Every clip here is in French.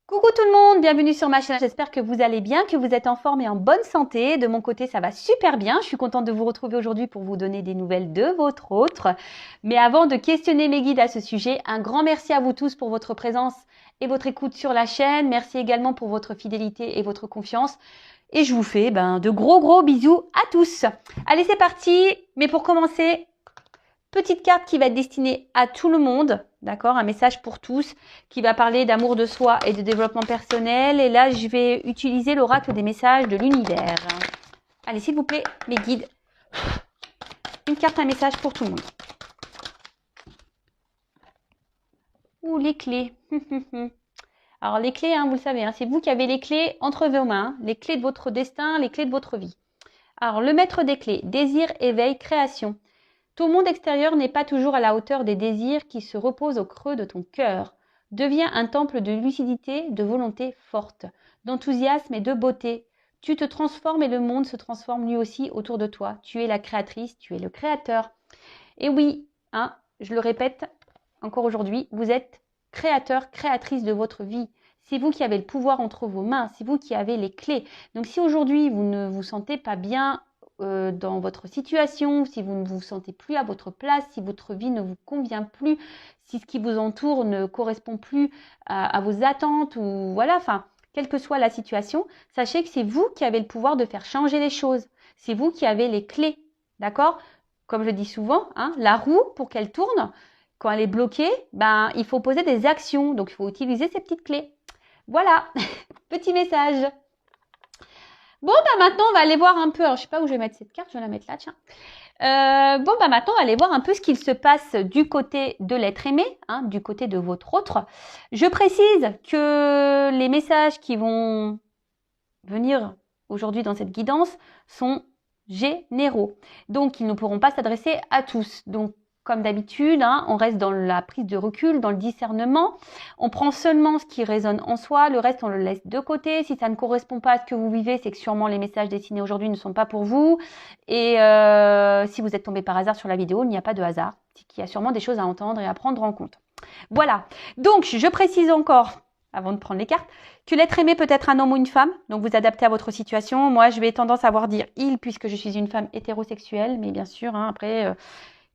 Coucou tout le monde, bienvenue sur ma chaîne. J'espère que vous allez bien, que vous êtes en forme et en bonne santé. De mon côté, ça va super bien. Je suis contente de vous retrouver aujourd'hui pour vous donner des nouvelles de votre autre. Mais avant de questionner mes guides à ce sujet, un grand merci à vous tous pour votre présence et votre écoute sur la chaîne. Merci également pour votre fidélité et votre confiance. Et je vous fais de gros bisous à tous. Allez, c'est parti. Mais pour commencer, petite carte qui va être destinée à tout le monde, d'accord? Un message pour tous qui va parler d'amour de soi et de développement personnel. Et là, je vais utiliser l'oracle des messages de l'univers. Allez, s'il vous plaît, mes guides, une carte, un message pour tout le monde. Ouh, les clés. Alors, les clés, vous le savez, c'est vous qui avez les clés entre vos mains, les clés de votre destin, les clés de votre vie. Alors, le maître des clés, désir, éveil, création. Ton monde extérieur n'est pas toujours à la hauteur des désirs qui se reposent au creux de ton cœur. Deviens un temple de lucidité, de volonté forte, d'enthousiasme et de beauté. Tu te transformes et le monde se transforme lui aussi autour de toi. Tu es la créatrice, tu es le créateur. Et oui, je le répète encore aujourd'hui, vous êtes créateur, créatrice de votre vie. C'est vous qui avez le pouvoir entre vos mains, c'est vous qui avez les clés. Donc si aujourd'hui vous ne vous sentez pas bien dans votre situation, si vous ne vous sentez plus à votre place, si votre vie ne vous convient plus, si ce qui vous entoure ne correspond plus à vos attentes, ou voilà, quelle que soit la situation, sachez que c'est vous qui avez le pouvoir de faire changer les choses. C'est vous qui avez les clés, d'accord? Comme je dis souvent, la roue, pour qu'elle tourne, quand elle est bloquée, il faut poser des actions. Donc, il faut utiliser ces petites clés. Voilà, petit message. Bon, maintenant, on va aller voir un peu. Alors, je ne sais pas où je vais mettre cette carte. Je vais la mettre là, tiens. Maintenant, on va aller voir un peu ce qu'il se passe du côté de l'être aimé, du côté de votre autre. Je précise que les messages qui vont venir aujourd'hui dans cette guidance sont généraux. Donc, ils ne pourront pas s'adresser à tous. Donc, comme d'habitude, on reste dans la prise de recul, dans le discernement. On prend seulement ce qui résonne en soi, le reste on le laisse de côté. Si ça ne correspond pas à ce que vous vivez, c'est que sûrement les messages destinés aujourd'hui ne sont pas pour vous. Et si vous êtes tombé par hasard sur la vidéo, il n'y a pas de hasard. C'est qu'il y a sûrement des choses à entendre et à prendre en compte. Voilà. Donc, je précise encore, avant de prendre les cartes, que l'être aimé peut être un homme ou une femme, donc vous adaptez à votre situation. Moi, je vais tendance à voir dire il, puisque je suis une femme hétérosexuelle, mais bien sûr, après,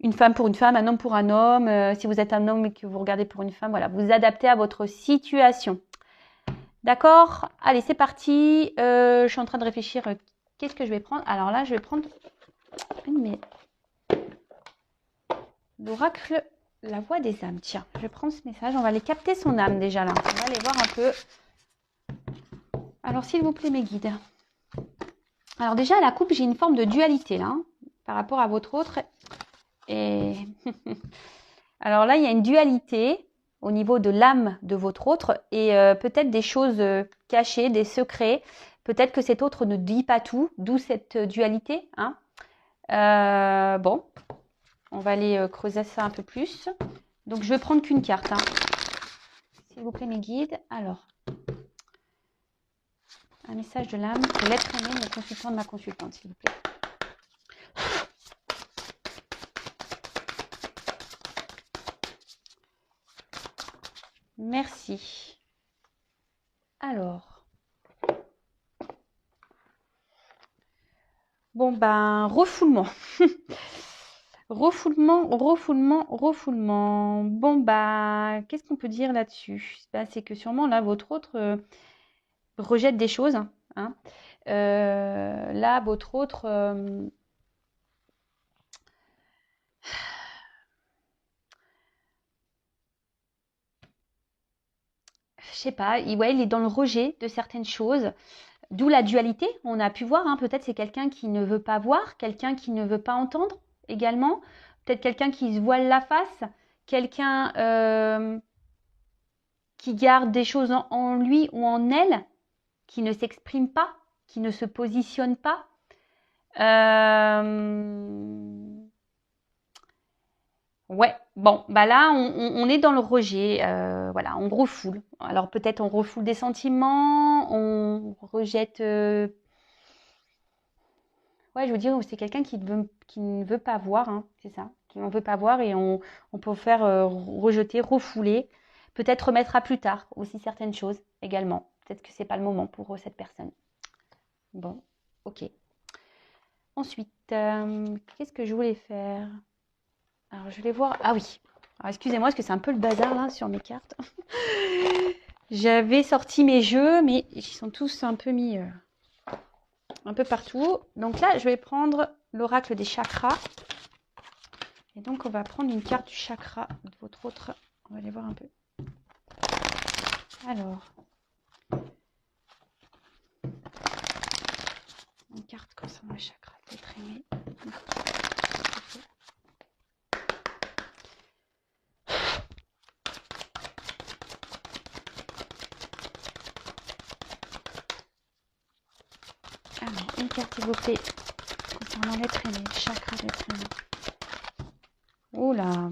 une femme pour une femme, un homme pour un homme. Si vous êtes un homme et que vous regardez pour une femme, voilà, vous adaptez à votre situation. D'accord? Allez, c'est parti. Je suis en train de réfléchir, qu'est-ce que je vais prendre? Alors là, je vais prendre l'oracle, la voix des âmes. Tiens, je vais prendre ce message, on va aller capter son âme déjà là. On va aller voir un peu. Alors, s'il vous plaît, mes guides. Alors déjà, à la coupe, j'ai une forme de dualité là, par rapport à votre autre. Et alors là, il y a une dualité au niveau de l'âme de votre autre et peut-être des choses cachées, des secrets. Peut-être que cet autre ne dit pas tout, d'où cette dualité. Bon, on va aller creuser ça un peu plus. Donc, je vais prendre qu'une carte. S'il vous plaît, mes guides. Alors, un message de l'âme pour l'être aimé, mon consultant de ma consultante, s'il vous plaît. Merci. Alors. Bon, refoulement. Refoulement. Bon, qu'est-ce qu'on peut dire là-dessus? C'est que sûrement, là, votre autre rejette des choses. Là, votre autre... je sais pas, il est dans le rejet de certaines choses. D'où la dualité, on a pu voir, peut-être c'est quelqu'un qui ne veut pas voir, quelqu'un qui ne veut pas entendre également, peut-être quelqu'un qui se voile la face, quelqu'un qui garde des choses en lui ou en elle, qui ne s'exprime pas, qui ne se positionne pas. Ouais, bon, là, on est dans le rejet, voilà, on refoule. Alors peut-être on refoule des sentiments, on rejette... Ouais, je veux dire, c'est quelqu'un qui ne veut pas voir, c'est ça, qui n'en veut pas voir et on peut faire rejeter, refouler. Peut-être remettre à plus tard aussi certaines choses également. Peut-être que c'est pas le moment pour cette personne. Bon, ok. Ensuite, qu'est-ce que je voulais faire? Alors, je vais voir. Ah oui. Alors, excusez-moi, parce que c'est un peu le bazar là sur mes cartes. J'avais sorti mes jeux, mais ils sont tous un peu mis un peu partout. Donc là, je vais prendre l'oracle des chakras. Et donc, on va prendre une carte du chakra de votre autre. On va aller voir un peu. Alors, une carte concernant le chakra d'être aimé. Alors, une carte s'il vous plaît concernant l'être aimé, le chakra d'être aimé. Oula,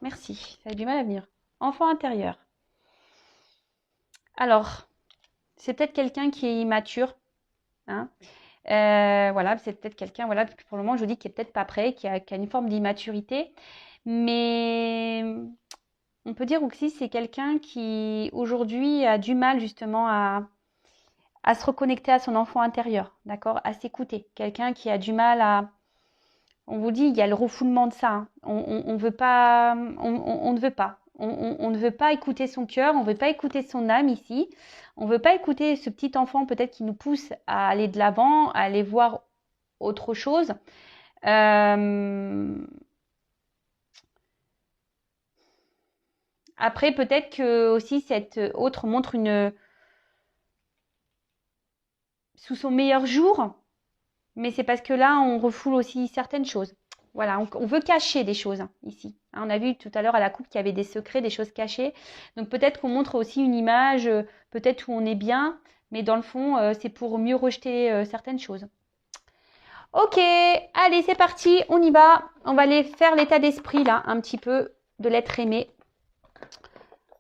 merci, ça a du mal à venir. Enfant intérieur. Alors, c'est peut-être quelqu'un qui est immature. Hein. Voilà, c'est peut-être quelqu'un, voilà, pour le moment, je vous dis qu'il n'est peut-être pas prêt, qui a une forme d'immaturité. Mais on peut dire aussi que c'est quelqu'un qui, aujourd'hui, a du mal justement à se reconnecter à son enfant intérieur, d'accord, à s'écouter. Quelqu'un qui a du mal à... On vous dit, il y a le refoulement de ça. Hein. On veut pas, on ne veut pas. On ne veut pas écouter son cœur, on ne veut pas écouter son âme ici. On ne veut pas écouter ce petit enfant peut-être qui nous pousse à aller de l'avant, à aller voir autre chose. Après, peut-être que aussi cette autre montre sous son meilleur jour, mais c'est parce que là, on refoule aussi certaines choses. Voilà, on veut cacher des choses hein, ici. Hein, on a vu tout à l'heure à la coupe qu'il y avait des secrets, des choses cachées. Donc peut-être qu'on montre aussi une image, peut-être où on est bien, mais dans le fond, c'est pour mieux rejeter certaines choses. Ok, allez, c'est parti, on y va. On va aller faire l'état d'esprit là, un petit peu de l'être aimé.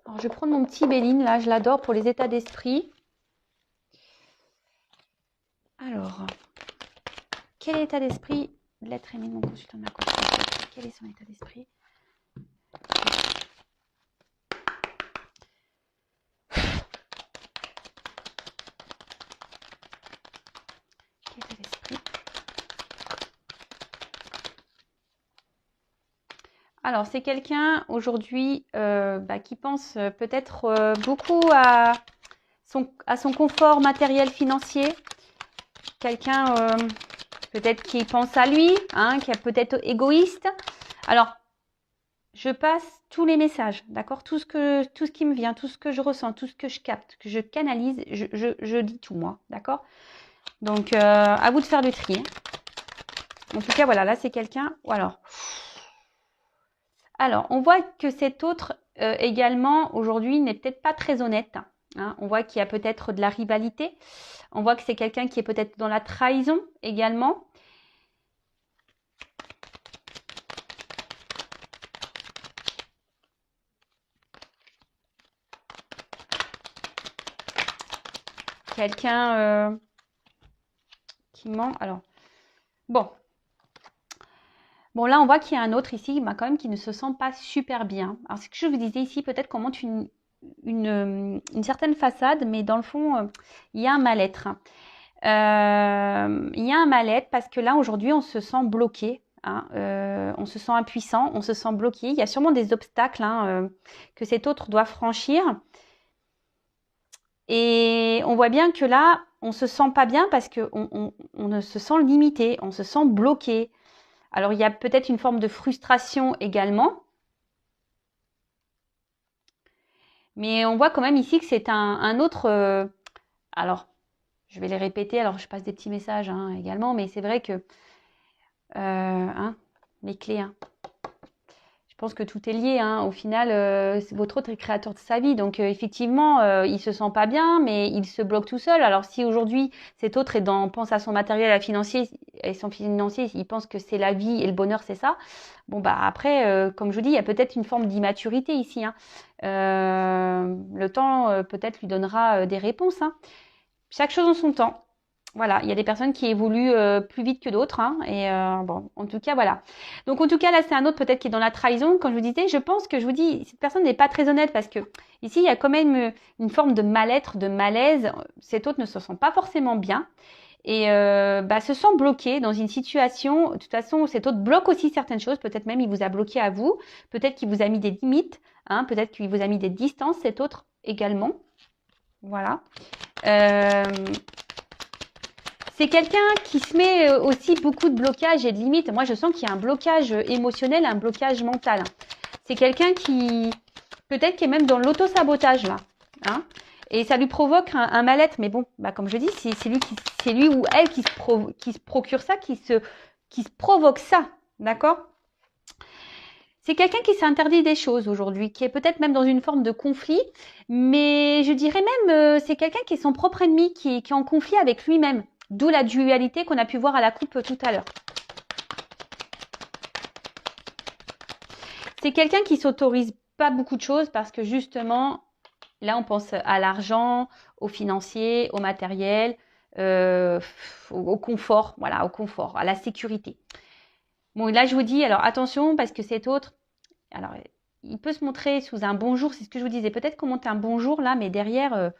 Alors, je vais prendre mon petit Béline là, je l'adore pour les états d'esprit. Alors, quel est l'état d'esprit de l'être aimé de mon consultant de ma consultation? Quel est son état d'esprit? Quel état d'esprit? Alors, c'est quelqu'un aujourd'hui qui pense peut-être beaucoup à son confort matériel financier. Quelqu'un peut-être qui pense à lui, hein, qui est peut-être égoïste. Alors, je passe tous les messages, d'accord, tout ce qui me vient, tout ce que je ressens, tout ce que je capte, que je canalise, je dis tout moi, d'accord. Donc, à vous de faire le tri. En tout cas, voilà, là, c'est quelqu'un... Alors, on voit que cet autre également, aujourd'hui, n'est peut-être pas très honnête. Hein. On voit qu'il y a peut-être de la rivalité. On voit que c'est quelqu'un qui est peut-être dans la trahison également. Quelqu'un qui ment. Alors, bon, là, on voit qu'il y a un autre ici, quand même, qui ne se sent pas super bien. Alors, ce que je vous disais ici, peut-être qu'on montre une certaine façade, mais dans le fond, il y a un mal-être. Il y a un mal-être parce que là, aujourd'hui, on se sent bloqué. Hein, on se sent impuissant, on se sent bloqué. Il y a sûrement des obstacles que cet autre doit franchir. Et on voit bien que là, on ne se sent pas bien parce qu'on se sent limité, on se sent bloqué. Alors, il y a peut-être une forme de frustration également. Mais on voit quand même ici que c'est un autre... alors, je vais les répéter. Alors, je passe des petits messages hein, également. Mais c'est vrai que... les clés... Hein. Je pense que tout est lié. Hein. Au final, votre autre est créateur de sa vie. Donc, effectivement, il se sent pas bien, mais il se bloque tout seul. Alors, si aujourd'hui, cet autre pense à son matériel financier et son financier, il pense que c'est la vie et le bonheur, c'est ça. Bon, après, comme je vous dis, il y a peut-être une forme d'immaturité ici. Hein. Le temps, peut-être, lui donnera des réponses. Hein. Chaque chose en son temps. Voilà, il y a des personnes qui évoluent plus vite que d'autres. Hein, et bon, en tout cas, voilà. Donc, en tout cas, là, c'est un autre peut-être qui est dans la trahison. Comme je vous disais, je pense que je vous dis, cette personne n'est pas très honnête parce que ici, il y a quand même une forme de mal-être, de malaise. Cet autre ne se sent pas forcément bien et se sent bloqué dans une situation. De toute façon, cet autre bloque aussi certaines choses. Peut-être même il vous a bloqué à vous. Peut-être qu'il vous a mis des limites. Hein, peut-être qu'il vous a mis des distances, cet autre également. Voilà. C'est quelqu'un qui se met aussi beaucoup de blocages et de limites. Moi, je sens qu'il y a un blocage émotionnel, un blocage mental. C'est quelqu'un qui, peut-être, qui est même dans l'auto-sabotage, là. Hein, et ça lui provoque un mal-être. Mais bon, bah, comme je dis, c'est lui ou elle qui se procure ça, qui se provoque ça. D'accord? C'est quelqu'un qui s'interdit des choses aujourd'hui, qui est peut-être même dans une forme de conflit. Mais je dirais même, c'est quelqu'un qui est son propre ennemi, qui est en conflit avec lui-même. D'où la dualité qu'on a pu voir à la coupe tout à l'heure. C'est quelqu'un qui s'autorise pas beaucoup de choses parce que justement, là on pense à l'argent, au financier, au matériel, au confort, voilà, au confort, à la sécurité. Bon, là je vous dis, alors attention parce que cet autre, alors il peut se montrer sous un bonjour, c'est ce que je vous disais, peut-être qu'on monte un bonjour là, mais derrière...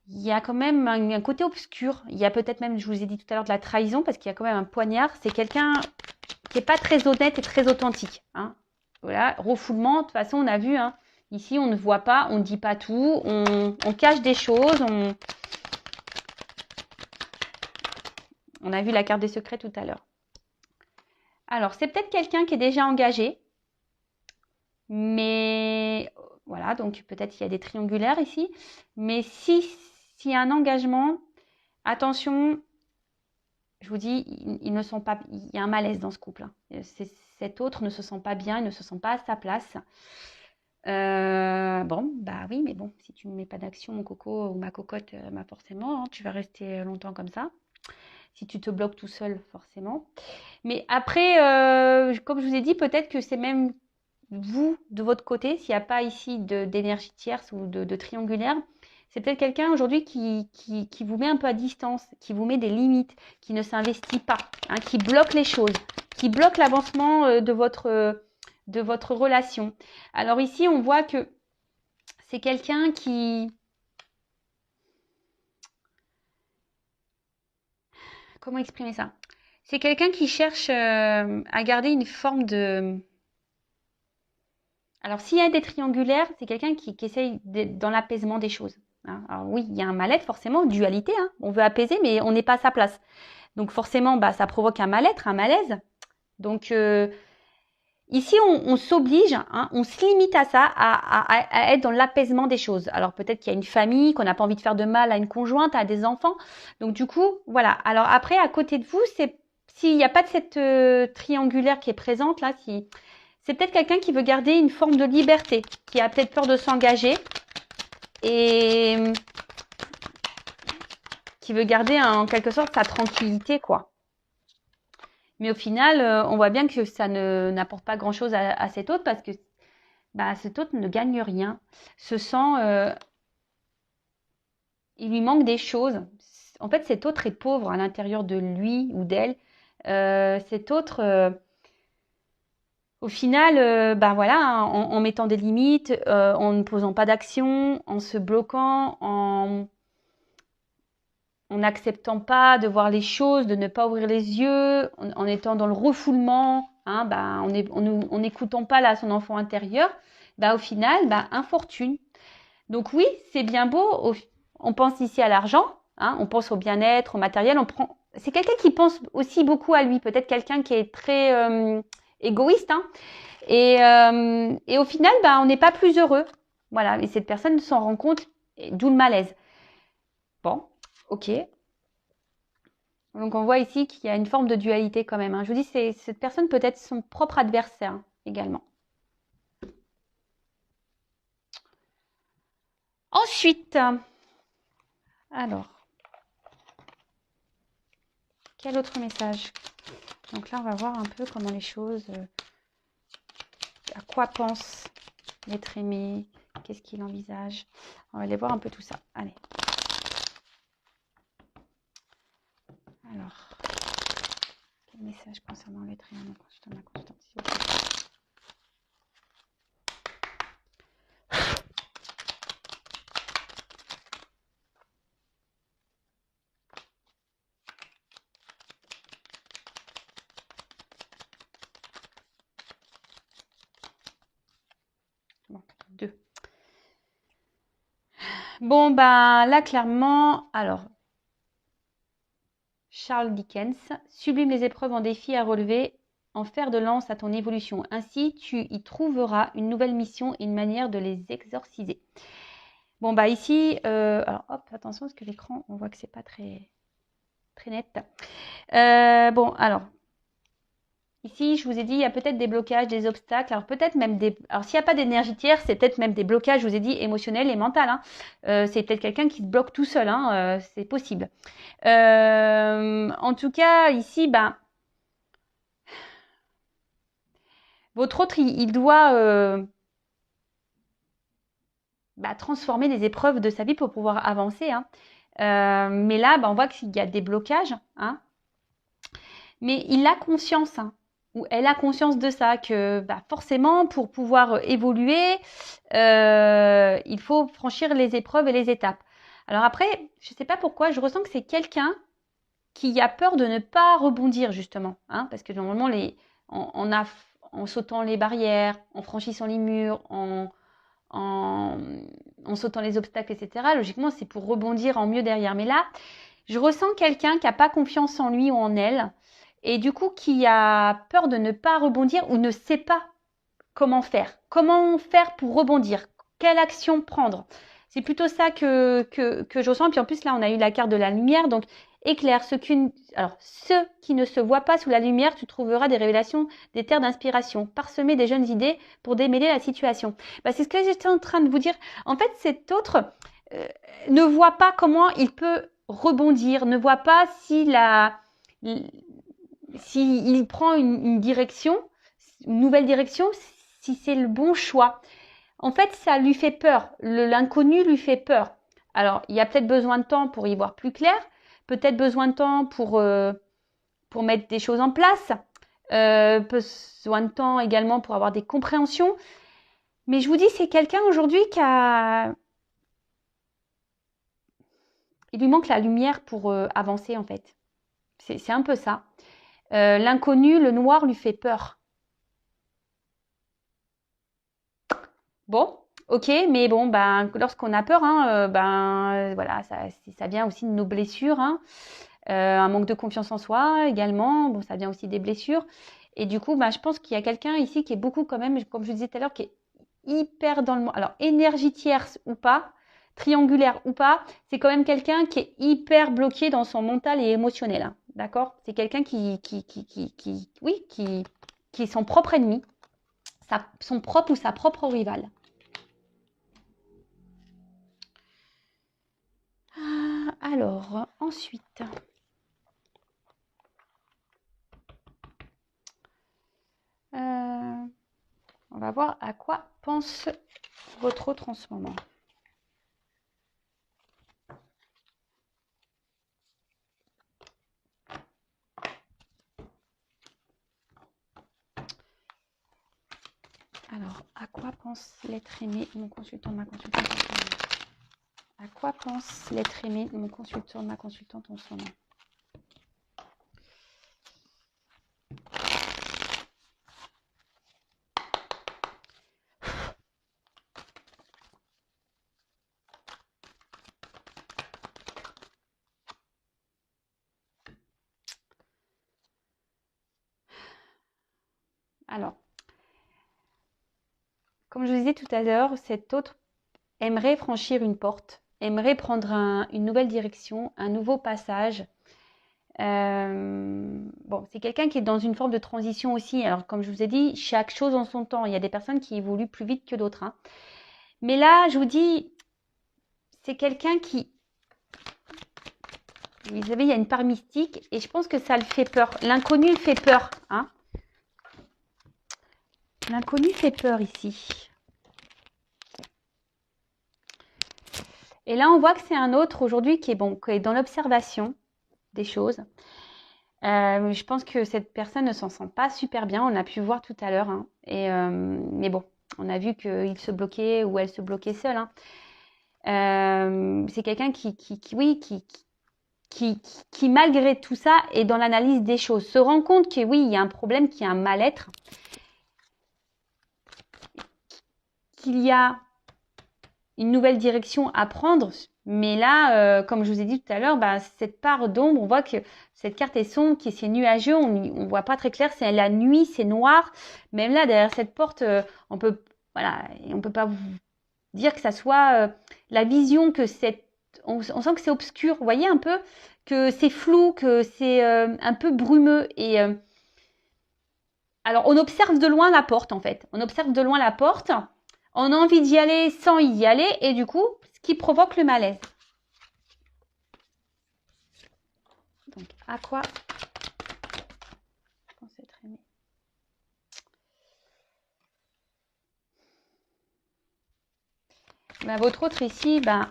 il y a quand même un côté obscur. Il y a peut-être même, je vous ai dit tout à l'heure, de la trahison parce qu'il y a quand même un poignard. C'est quelqu'un qui n'est pas très honnête et très authentique. Hein. Voilà, refoulement, de toute façon, on a vu. Hein, ici, on ne voit pas, on ne dit pas tout, on cache des choses. On a vu la carte des secrets tout à l'heure. Alors, c'est peut-être quelqu'un qui est déjà engagé. Mais voilà, donc peut-être qu'il y a des triangulaires ici. Mais s'il y a un engagement, attention, je vous dis, ils ne sont pas, il y a un malaise dans ce couple. Hein. Cet autre ne se sent pas bien, il ne se sent pas à sa place. Bon, bah oui, mais bon, si tu ne mets pas d'action, mon coco ou ma cocotte, bah forcément, hein, tu vas rester longtemps comme ça. Si tu te bloques tout seul, forcément. Mais après, comme je vous ai dit, peut-être que c'est même vous, de votre côté, s'il n'y a pas ici d'énergie tierce ou de triangulaire, c'est peut-être quelqu'un aujourd'hui qui vous met un peu à distance, qui vous met des limites, qui ne s'investit pas, hein, qui bloque les choses, qui bloque l'avancement de votre relation. Alors ici, on voit que c'est quelqu'un qui... Comment exprimer ça? C'est quelqu'un qui cherche à garder une forme de... Alors, s'il y a des triangulaires, c'est quelqu'un qui essaye dans l'apaisement des choses. Hein. Alors oui, il y a un mal-être forcément, dualité. Hein. On veut apaiser, mais on n'est pas à sa place. Donc forcément, bah, ça provoque un mal-être, un malaise. Donc ici, on s'oblige, hein, on se limite à ça, à être dans l'apaisement des choses. Alors peut-être qu'il y a une famille, qu'on n'a pas envie de faire de mal à une conjointe, à des enfants. Donc du coup, voilà. Alors après, à côté de vous, s'il n'y a pas de cette triangulaire qui est présente là, c'est peut-être quelqu'un qui veut garder une forme de liberté, qui a peut-être peur de s'engager et qui veut garder en quelque sorte sa tranquillité, quoi. Mais au final, on voit bien que ça n'apporte pas grand-chose à cet autre parce que bah, cet autre ne gagne rien, se sent... il lui manque des choses. En fait, cet autre est pauvre à l'intérieur de lui ou d'elle. Cet autre... au final, bah voilà, en mettant des limites, en ne posant pas d'action, en se bloquant, en n'acceptant pas de voir les choses, de ne pas ouvrir les yeux, en étant dans le refoulement, hein, bah, en n'écoutant pas là son enfant intérieur, bah, au final, bah, infortune. Donc oui, c'est bien beau, on pense ici à l'argent, hein, on pense au bien-être, au matériel, c'est quelqu'un qui pense aussi beaucoup à lui, peut-être quelqu'un qui est très égoïste, hein, et au final, bah, on n'est pas plus heureux. Voilà, et cette personne s'en rend compte, d'où le malaise. Bon, ok. Donc on voit ici qu'il y a une forme de dualité quand même. Hein. Je vous dis, cette personne peut être son propre adversaire hein, également. Ensuite, alors, quel autre message? Donc là, on va voir un peu comment les choses, à quoi pense l'être aimé, qu'est-ce qu'il envisage. On va aller voir un peu tout ça. Allez. message concernant l'être humain, mon consultant, ma consultante, s'il vous plaît. Bon, 2. Bon, ben là, clairement, alors, Charles Dickens, sublime les épreuves en défi à relever, en fer de lance à ton évolution. Ainsi, tu y trouveras une nouvelle mission et une manière de les exorciser. Bon, bah ici, alors hop, attention, parce que l'écran, on voit que c'est pas très net. Bon, alors, ici, je vous ai dit, il y a peut-être des blocages, des obstacles. Alors, peut-être même des. Alors, s'il n'y a pas d'énergie tiers, c'est peut-être même des blocages, je vous ai dit, émotionnels et mentaux. Hein. C'est peut-être quelqu'un qui se bloque tout seul. Hein. C'est possible. En tout cas, ici, ben, votre autre, il doit transformer les épreuves de sa vie pour pouvoir avancer. Hein. Mais là, ben, on voit qu'il y a des blocages. Hein. Mais il a conscience. Hein. Ou elle a conscience de ça, que forcément, pour pouvoir évoluer, il faut franchir les épreuves et les étapes. Alors après, je ne sais pas pourquoi, je ressens que c'est quelqu'un qui a peur de ne pas rebondir, justement. Hein, parce que normalement, en sautant les barrières, en franchissant les murs, en sautant les obstacles, etc., logiquement, c'est pour rebondir en mieux derrière. Mais là, je ressens quelqu'un qui n'a pas confiance en lui ou en elle, et du coup qui a peur de ne pas rebondir ou ne sait pas comment faire. Comment faire pour rebondir? Quelle action prendre? C'est plutôt ça que je ressens. Puis en plus, là, on a eu la carte de la lumière. Donc, éclaire. Ceux qui ne se voient pas sous la lumière, tu trouveras des révélations, des terres d'inspiration. Parsemer des jeunes idées pour démêler la situation. C'est ce que j'étais en train de vous dire. En fait, cet autre ne voit pas comment il peut rebondir, ne voit pas s'il prend une direction, une nouvelle direction, si c'est le bon choix. En fait, ça lui fait peur. L'inconnu lui fait peur. Alors, il y a peut-être besoin de temps pour y voir plus clair, peut-être besoin de temps pour mettre des choses en place, besoin de temps également pour avoir des compréhensions. Mais je vous dis, c'est quelqu'un aujourd'hui il lui manque la lumière pour avancer en fait. C'est un peu ça. L'inconnu, le noir lui fait peur. Bon, ok, mais bon, lorsqu'on a peur, hein, voilà, ça vient aussi de nos blessures, hein. Un manque de confiance en soi également, bon, ça vient aussi des blessures. Et du coup, je pense qu'il y a quelqu'un ici qui est beaucoup quand même, comme je disais tout à l'heure, qui est hyper dans le monde. Alors, énergie tierce ou pas, triangulaire ou pas, c'est quand même quelqu'un qui est hyper bloqué dans son mental et émotionnel. Hein, d'accord? C'est quelqu'un qui est son propre ennemi, son propre ou sa propre rivale. Alors, ensuite, on va voir à quoi pense votre autre en ce moment. Alors, à quoi pense l'être aimé, mon consultant, ma consultante en ce moment? À quoi pense l'être aimé, mon consultant, ma consultante en ce moment? Alors, comme je vous disais tout à l'heure, cet autre aimerait franchir une porte, aimerait prendre une nouvelle direction, un nouveau passage. Bon, c'est quelqu'un qui est dans une forme de transition aussi. Alors, comme je vous ai dit, chaque chose en son temps. Il y a des personnes qui évoluent plus vite que d'autres. Hein. Mais là, je vous dis, c'est quelqu'un qui... Vous savez, il y a une part mystique et je pense que ça le fait peur. L'inconnu fait peur. Hein. L'inconnu fait peur ici. Et là, on voit que c'est un autre aujourd'hui qui est dans l'observation des choses. Je pense que cette personne ne s'en sent pas super bien. On a pu voir tout à l'heure, hein. Mais bon, on a vu qu'il se bloquait ou elle se bloquait seule, hein. C'est quelqu'un oui, qui, malgré tout ça, est dans l'analyse des choses, se rend compte que oui, il y a un problème, qu'il y a un mal-être, qu'il y a une nouvelle direction à prendre. Mais là, comme je vous ai dit tout à l'heure, bah, cette part d'ombre, on voit que cette carte est sombre, qui c'est nuageux, on ne voit pas très clair, c'est la nuit, c'est noir. Même là, derrière cette porte, on peut, voilà, on peut pas vous dire que ça soit la vision que on sent que c'est obscur. Vous voyez un peu que c'est flou, que c'est un peu brumeux. Alors, on observe de loin la porte, en fait. On observe de loin la porte. On a envie d'y aller sans y aller. Et du coup, ce qui provoque le malaise. Donc, à quoi je pense être aimé. Ben, votre autre ici, ben,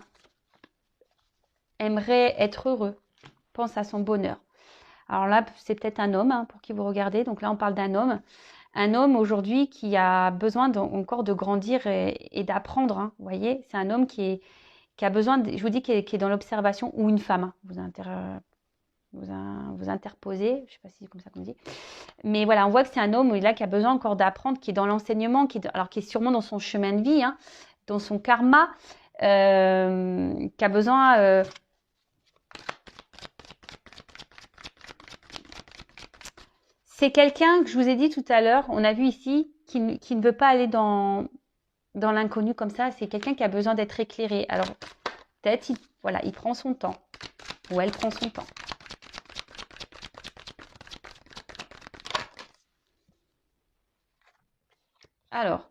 aimerait être heureux. Pense à son bonheur. Alors là, c'est peut-être un homme, hein, pour qui vous regardez. Donc là, on parle d'un homme. Un homme aujourd'hui qui a besoin encore de grandir et d'apprendre, hein. Vous voyez, c'est un homme qui a besoin, je vous dis, qui est dans l'observation, ou une femme, hein. Vous interposez, je ne sais pas si c'est comme ça qu'on dit. Mais voilà, on voit que c'est un homme là qui a besoin encore d'apprendre, qui est dans l'enseignement, qui est sûrement dans son chemin de vie, hein, dans son karma, qui a besoin... c'est quelqu'un que je vous ai dit tout à l'heure, on a vu ici, qui ne veut pas aller dans l'inconnu comme ça. C'est quelqu'un qui a besoin d'être éclairé. Alors, peut-être, voilà, il prend son temps. Ou elle prend son temps. Alors,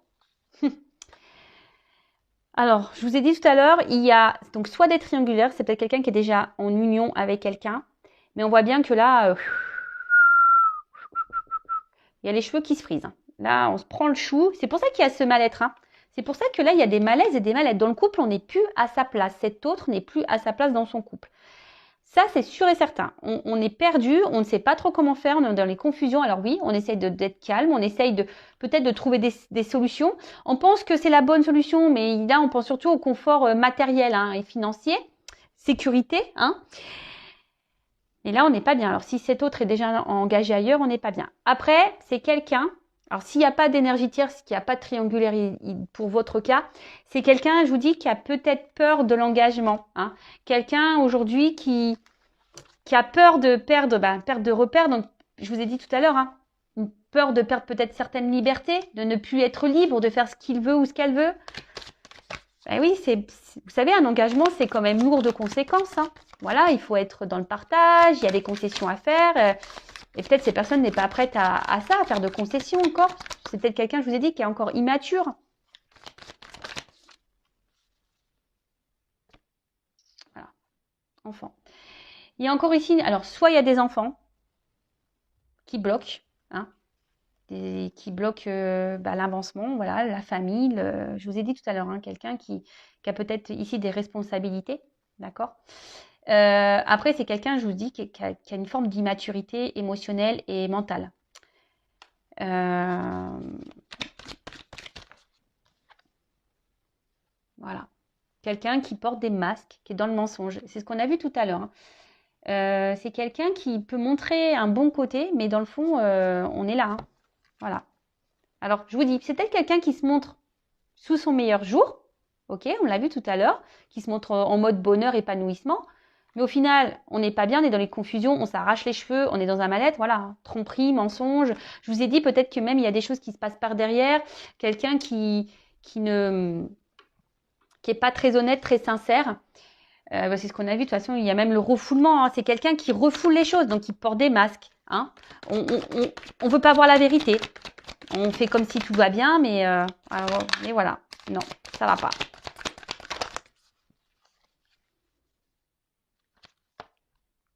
je vous ai dit tout à l'heure, il y a donc soit des triangulaires, c'est peut-être quelqu'un qui est déjà en union avec quelqu'un, mais on voit bien que là, il y a les cheveux qui se frisent, hein. Là, on se prend le chou. C'est pour ça qu'il y a ce mal-être, hein. C'est pour ça que là, il y a des malaises et des mal-être. Dans le couple, on n'est plus à sa place. Cet autre n'est plus à sa place dans son couple. Ça, c'est sûr et certain. On est perdu, on ne sait pas trop comment faire, on est dans les confusions. Alors oui, on essaye d'être calme, on essaye peut-être de trouver des solutions. On pense que c'est la bonne solution, mais là, on pense surtout au confort matériel, hein, et financier, sécurité, hein. Et là, on n'est pas bien. Alors, si cet autre est déjà engagé ailleurs, on n'est pas bien. Après, c'est quelqu'un... Alors, s'il n'y a pas d'énergie tierce, s'il n'y a pas de triangulaire pour votre cas, c'est quelqu'un, je vous dis, qui a peut-être peur de l'engagement, hein. Quelqu'un aujourd'hui qui a peur de perdre de repères. Donc, je vous ai dit tout à l'heure, hein, une peur de perdre peut-être certaines libertés, de ne plus être libre, de faire ce qu'il veut ou ce qu'elle veut. Ben oui, vous savez, un engagement, c'est quand même lourd de conséquences, hein. Voilà, il faut être dans le partage, il y a des concessions à faire. Et peut-être ces personnes n'est pas prête à ça, à faire de concessions encore. C'est peut-être quelqu'un, je vous ai dit, qui est encore immature. Voilà, enfant. Il y a encore ici, alors soit il y a des enfants qui bloquent, hein, qui bloquent l'avancement, voilà, la famille. Je vous ai dit tout à l'heure, hein, quelqu'un qui a peut-être ici des responsabilités, d'accord. Après, c'est quelqu'un, je vous dis, qui a une forme d'immaturité émotionnelle et mentale. Voilà. Quelqu'un qui porte des masques, qui est dans le mensonge. C'est ce qu'on a vu tout à l'heure, hein. C'est quelqu'un qui peut montrer un bon côté, mais dans le fond, on est là, hein. Voilà. Alors, je vous dis, c'est peut-être quelqu'un qui se montre sous son meilleur jour, ok, on l'a vu tout à l'heure, qui se montre en mode bonheur, épanouissement, mais au final, on n'est pas bien, on est dans les confusions, on s'arrache les cheveux, on est dans un mal-être, voilà, tromperie, mensonge. Je vous ai dit peut-être que même il y a des choses qui se passent par derrière, quelqu'un qui est pas très honnête, très sincère. C'est ce qu'on a vu, de toute façon, il y a même le refoulement, hein. C'est quelqu'un qui refoule les choses, donc qui porte des masques, hein. On veut pas voir la vérité. On fait comme si tout va bien, mais voilà, non, ça va pas.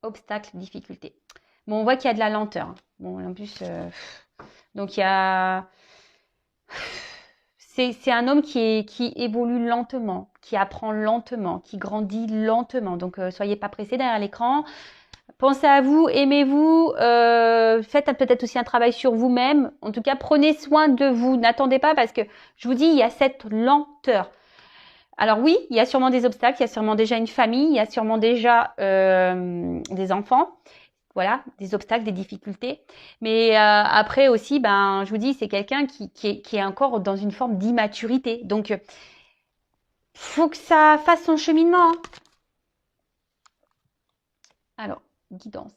Obstacle, difficulté. Bon, on voit qu'il y a de la lenteur, hein. Bon, en plus, donc il y a... C'est un homme qui évolue lentement, qui apprend lentement, qui grandit lentement. Donc, soyez pas pressés derrière l'écran. Pensez à vous, aimez-vous, faites peut-être aussi un travail sur vous-même. En tout cas, prenez soin de vous. N'attendez pas parce que, je vous dis, il y a cette lenteur. Alors oui, il y a sûrement des obstacles, il y a sûrement déjà une famille, il y a sûrement déjà des enfants. Voilà, des obstacles, des difficultés. Mais après aussi, ben, je vous dis, c'est quelqu'un qui est encore dans une forme d'immaturité. Donc, faut que ça fasse son cheminement. Alors, guidance.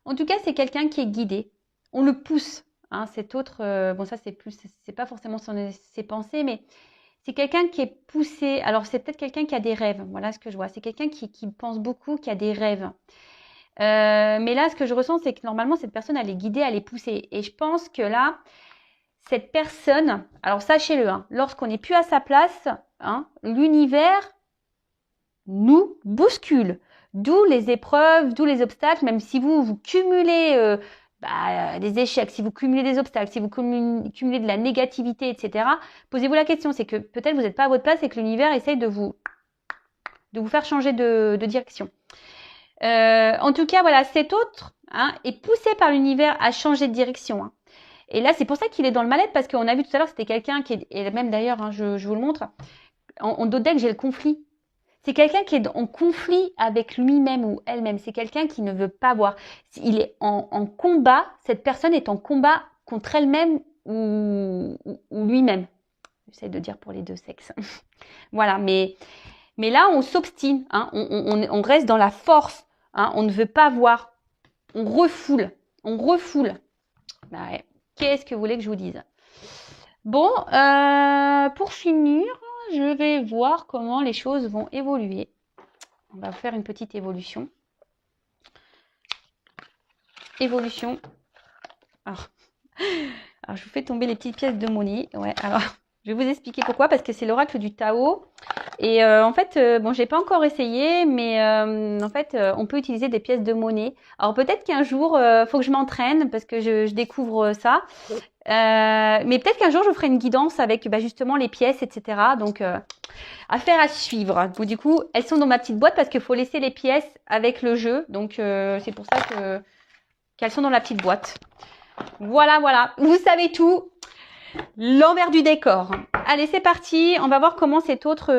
En tout cas, c'est quelqu'un qui est guidé. On le pousse. Hein, cet autre, bon, ça, c'est pas forcément ses pensées, mais c'est quelqu'un qui est poussé. Alors, c'est peut-être quelqu'un qui a des rêves. Voilà ce que je vois. C'est quelqu'un qui pense beaucoup, qui a des rêves. Mais là, ce que je ressens, c'est que normalement, cette personne, elle est guidée, elle est poussée. Et je pense que là, cette personne, alors sachez-le, hein, lorsqu'on n'est plus à sa place, hein, l'univers nous bouscule. D'où les épreuves, d'où les obstacles, même si vous cumulez des échecs, si vous cumulez des obstacles, si vous cumulez de la négativité, etc. Posez-vous la question, c'est que peut-être vous n'êtes pas à votre place et que l'univers essaye de vous faire changer de direction. En tout cas, voilà, cet autre est poussé par l'univers à changer de direction. Hein. Et là, c'est pour ça qu'il est dans le mal-être, parce qu'on a vu tout à l'heure, c'était quelqu'un qui est, et même d'ailleurs, hein, je vous le montre, en dos de deck, j'ai le conflit. C'est quelqu'un qui est en conflit avec lui-même ou elle-même. C'est quelqu'un qui ne veut pas voir. Il est en combat, cette personne est en combat contre elle-même ou lui-même. J'essaie de dire pour les deux sexes. Voilà, mais là, on s'obstine, hein, on reste dans la force. Hein, on ne veut pas voir, on refoule. Bah ouais. Qu'est-ce que vous voulez que je vous dise? Bon, pour finir, je vais voir comment les choses vont évoluer. On va faire une petite évolution. Évolution. Alors, je vous fais tomber les petites pièces de monnaie. Ouais, alors, je vais vous expliquer pourquoi, parce que c'est l'oracle du Tao. Et en fait, bon, j'ai pas encore essayé, mais en fait, on peut utiliser des pièces de monnaie. Alors peut-être qu'un jour, faut que je m'entraîne parce que je découvre ça. Mais peut-être qu'un jour, je ferai une guidance avec justement les pièces, etc. Donc, affaire à suivre. Donc, du coup, elles sont dans ma petite boîte parce qu'il faut laisser les pièces avec le jeu. Donc, c'est pour ça qu'elles sont dans la petite boîte. Voilà, voilà. Vous savez tout. L'envers du décor. Allez, c'est parti. On va voir comment cet autre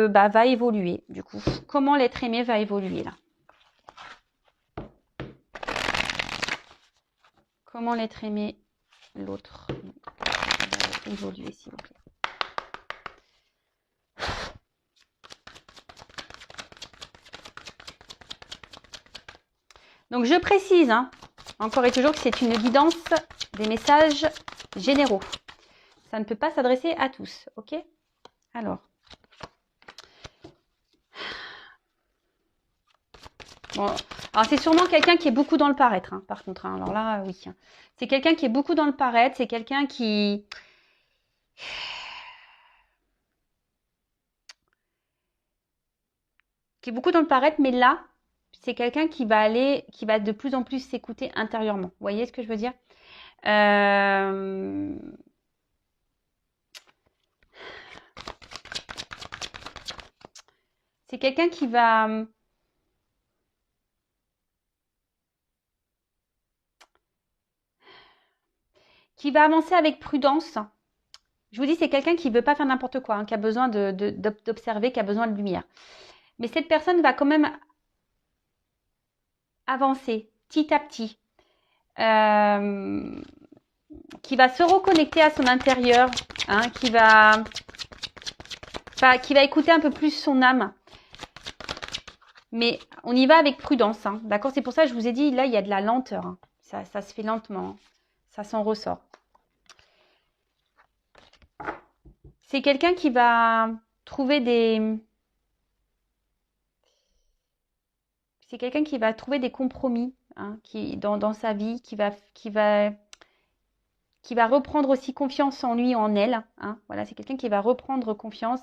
va évoluer. Du coup, comment l'être aimé va évoluer là. Comment l'être aimé, l'autre, va évoluer, s'il vous plaît. Donc, je précise, hein, encore et toujours, que c'est une guidance des messages généraux. Ça ne peut pas s'adresser à tous, ok? Alors. Bon, alors c'est sûrement quelqu'un qui est beaucoup dans le paraître, hein, par contre. Hein. Alors là, oui. C'est quelqu'un qui est beaucoup dans le paraître. C'est quelqu'un qui est beaucoup dans le paraître, mais là, c'est quelqu'un qui va de plus en plus s'écouter intérieurement. Vous voyez ce que je veux dire? C'est quelqu'un qui va avancer avec prudence. Je vous dis, c'est quelqu'un qui ne veut pas faire n'importe quoi, hein, qui a besoin d'observer, qui a besoin de lumière. Mais cette personne va quand même avancer petit à petit, qui va se reconnecter à son intérieur, hein, qui va écouter un peu plus son âme. Mais on y va avec prudence, hein, d'accord? C'est pour ça que je vous ai dit, là, il y a de la lenteur. Hein. Ça se fait lentement. Hein. Ça s'en ressort. C'est quelqu'un qui va trouver des... C'est quelqu'un qui va trouver des compromis hein, dans sa vie, qui va reprendre aussi confiance en lui, en elle. Hein. Voilà, c'est quelqu'un qui va reprendre confiance,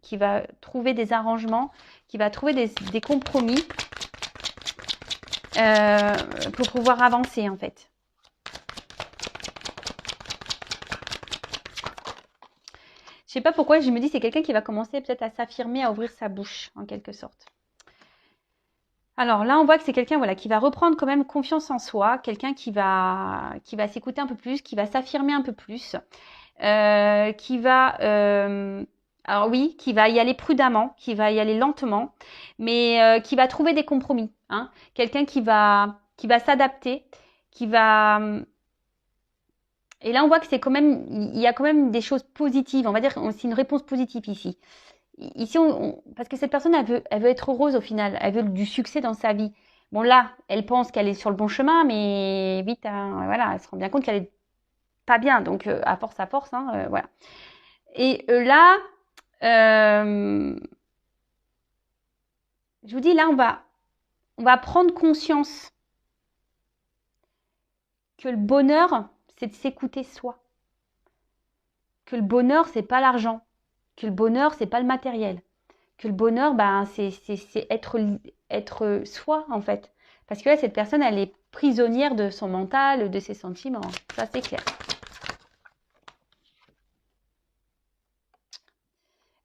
qui va trouver des arrangements, qui va trouver des compromis pour pouvoir avancer en fait. Je sais pas pourquoi je me dis c'est quelqu'un qui va commencer peut-être à s'affirmer, à ouvrir sa bouche en quelque sorte. Alors là, on voit que c'est quelqu'un voilà, qui va reprendre quand même confiance en soi, quelqu'un qui va s'écouter un peu plus, qui va s'affirmer un peu plus, qui va, alors oui, qui va y aller prudemment, qui va y aller lentement, mais qui va trouver des compromis. Hein. Quelqu'un qui va s'adapter, qui va... Et là, on voit que c'est quand même, il y a quand même des choses positives. On va dire, c'est une réponse positive ici. Ici, parce que cette personne, elle veut être heureuse au final. Elle veut du succès dans sa vie. Bon, là, elle pense qu'elle est sur le bon chemin, mais vite, hein, voilà, elle se rend bien compte qu'elle est pas bien. Donc, à force, hein, voilà. Et là, je vous dis, là, on va prendre conscience que le bonheur, c'est de s'écouter soi. Que le bonheur, c'est pas l'argent. Que le bonheur, c'est pas le matériel. Que le bonheur, ben, c'est être soi, en fait. Parce que là, cette personne, elle est prisonnière de son mental, de ses sentiments. Ça, c'est clair.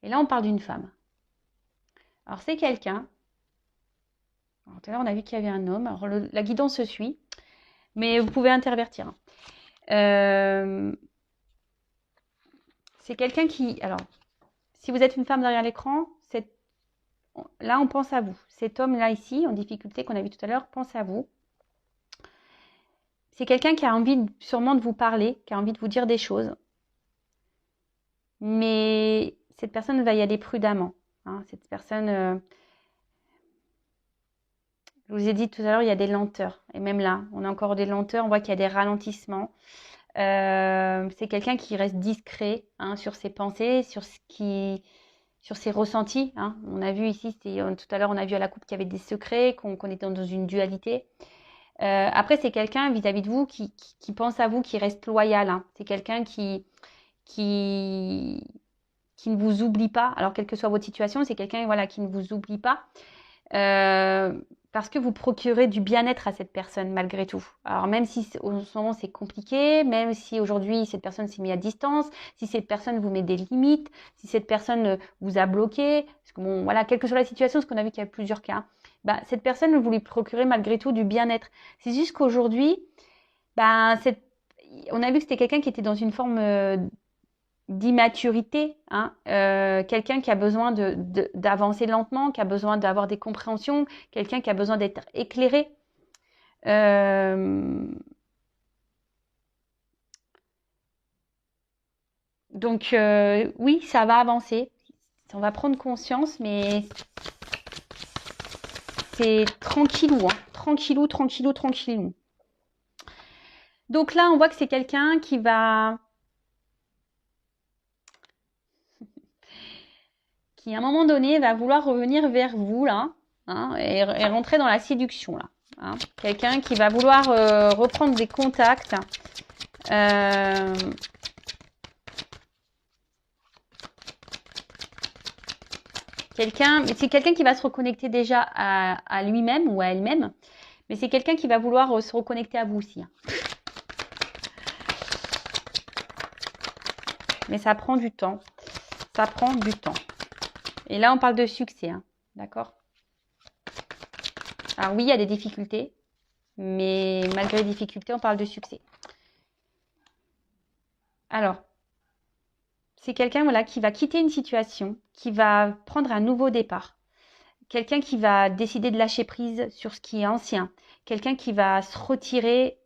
Et là, on parle d'une femme. Alors, c'est quelqu'un. Tout à l'heure, on a vu qu'il y avait un homme. Alors, la guidance se suit. Mais vous pouvez intervertir. C'est quelqu'un qui... Alors, si vous êtes une femme derrière l'écran, là, on pense à vous. Cet homme-là, ici, en difficulté qu'on a vu tout à l'heure, pense à vous. C'est quelqu'un qui a envie sûrement de vous parler, qui a envie de vous dire des choses. Mais cette personne va y aller prudemment. Hein. Cette personne, je vous ai dit tout à l'heure, il y a des lenteurs. Et même là, on a encore des lenteurs, on voit qu'il y a des ralentissements. C'est quelqu'un qui reste discret hein, sur ses pensées, sur ses ressentis. Hein. On a vu ici, tout à l'heure, on a vu à la coupe qu'il y avait des secrets, qu'on était dans une dualité. Après, c'est quelqu'un vis-à-vis de vous qui pense à vous, qui reste loyal. Hein. C'est quelqu'un qui ne vous oublie pas. Alors, quelle que soit votre situation, c'est quelqu'un voilà, qui ne vous oublie pas. Parce que vous procurez du bien-être à cette personne malgré tout. Alors même si en ce moment c'est compliqué, même si aujourd'hui cette personne s'est mise à distance, si cette personne vous met des limites, si cette personne vous a bloqué, parce que bon voilà, quelle que soit la situation, parce qu'on a vu qu'il y a plusieurs cas, bah, cette personne vous lui procurez malgré tout du bien-être. C'est juste qu'aujourd'hui, bah, on a vu que c'était quelqu'un qui était dans une forme d'immaturité, hein, quelqu'un qui a besoin d'avancer lentement, qui a besoin d'avoir des compréhensions, quelqu'un qui a besoin d'être éclairé. Donc oui, ça va avancer, on va prendre conscience, mais c'est tranquillou, hein, tranquillou, tranquillou, tranquillou. Donc là, on voit que c'est quelqu'un qui à un moment donné va vouloir revenir vers vous là, hein, et rentrer dans la séduction là. Hein. Quelqu'un qui va vouloir reprendre des contacts. C'est quelqu'un qui va se reconnecter déjà à lui-même ou à elle-même, mais c'est quelqu'un qui va vouloir se reconnecter à vous aussi. Hein. Mais ça prend du temps. Ça prend du temps. Et là, on parle de succès, hein, d'accord? Alors oui, il y a des difficultés, mais malgré les difficultés, on parle de succès. Alors, c'est quelqu'un voilà, qui va quitter une situation, qui va prendre un nouveau départ. Quelqu'un qui va décider de lâcher prise sur ce qui est ancien. Quelqu'un qui va se retirer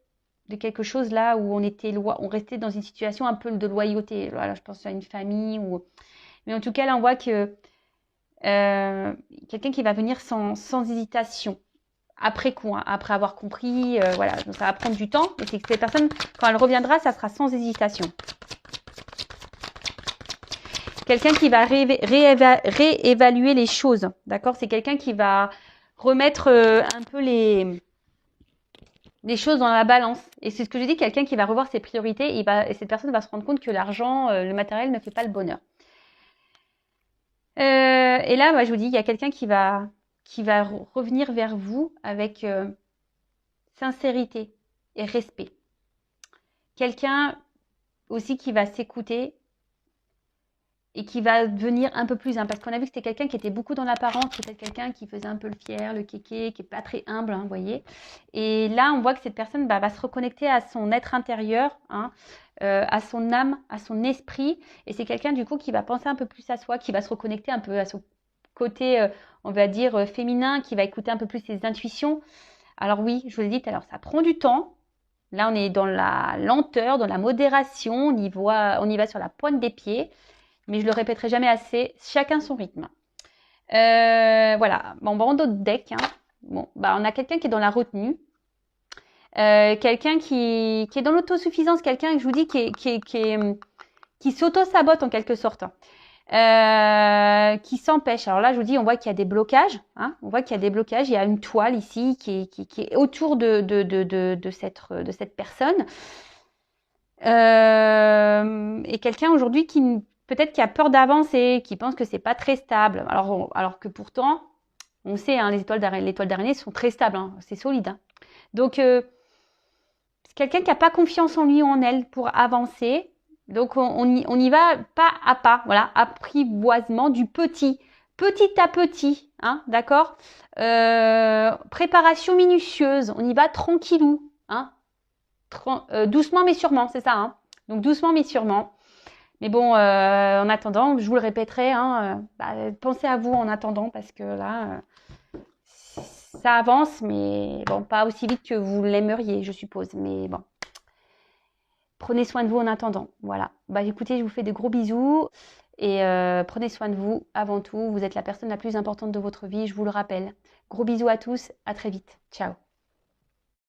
de quelque chose là où on restait dans une situation un peu de loyauté. Voilà, je pense à une famille mais en tout cas là on voit que quelqu'un qui va venir sans hésitation après coup, hein, après avoir compris, voilà, donc ça va prendre du temps, mais c'est que cette personne, quand elle reviendra, ça sera sans hésitation. Quelqu'un qui va réévaluer les choses, d'accord? C'est quelqu'un qui va remettre un peu les choses dans la balance. Et c'est ce que je dis, quelqu'un qui va revoir ses priorités, et cette personne va se rendre compte que l'argent, le matériel ne fait pas le bonheur. Et là, bah, je vous dis, il y a quelqu'un qui va revenir vers vous avec sincérité et respect. Quelqu'un aussi qui va s'écouter et qui va devenir un peu plus, hein, parce qu'on a vu que c'était quelqu'un qui était beaucoup dans l'apparence, peut-être quelqu'un qui faisait un peu le fier, le kéké, qui n'est pas très humble, hein, vous voyez. Et là, on voit que cette personne va se reconnecter à son être intérieur, hein, à son âme, à son esprit. Et c'est quelqu'un, du coup, qui va penser un peu plus à soi, qui va se reconnecter un peu à son côté, on va dire, féminin, qui va écouter un peu plus ses intuitions. Alors oui, je vous l'ai dit tout à l'heure, ça prend du temps. Là, on est dans la lenteur, dans la modération, on y va sur la pointe des pieds. Mais je le répéterai jamais assez, chacun son rythme. Voilà, bon, on d'autres decks. Hein. Bon, on a quelqu'un qui est dans la retenue, quelqu'un qui est dans l'autosuffisance, quelqu'un, je vous dis, qui s'auto-sabote en quelque sorte, qui s'empêche. Alors là, je vous dis, on voit qu'il y a des blocages. Hein, on voit qu'il y a des blocages. Il y a une toile ici qui est autour de cette personne. Et quelqu'un aujourd'hui qui peut-être qui a peur d'avancer, qui pense que c'est pas très stable. Alors que pourtant, on sait, hein, les toiles d'araignée sont très stables, hein, c'est solide. Hein. Donc, c'est quelqu'un qui n'a pas confiance en lui ou en elle pour avancer. Donc, on y va pas à pas, voilà, apprivoisement du petit à petit, hein, d'accord. Préparation minutieuse, on y va tranquillou, hein, doucement mais sûrement, c'est ça. Hein. Donc, doucement mais sûrement. Mais bon, en attendant, je vous le répéterai, hein, pensez à vous en attendant parce que là, ça avance, mais bon, pas aussi vite que vous l'aimeriez, je suppose. Mais bon, prenez soin de vous en attendant. Voilà. Écoutez, je vous fais de gros bisous et prenez soin de vous avant tout. Vous êtes la personne la plus importante de votre vie, je vous le rappelle. Gros bisous à tous, à très vite. Ciao.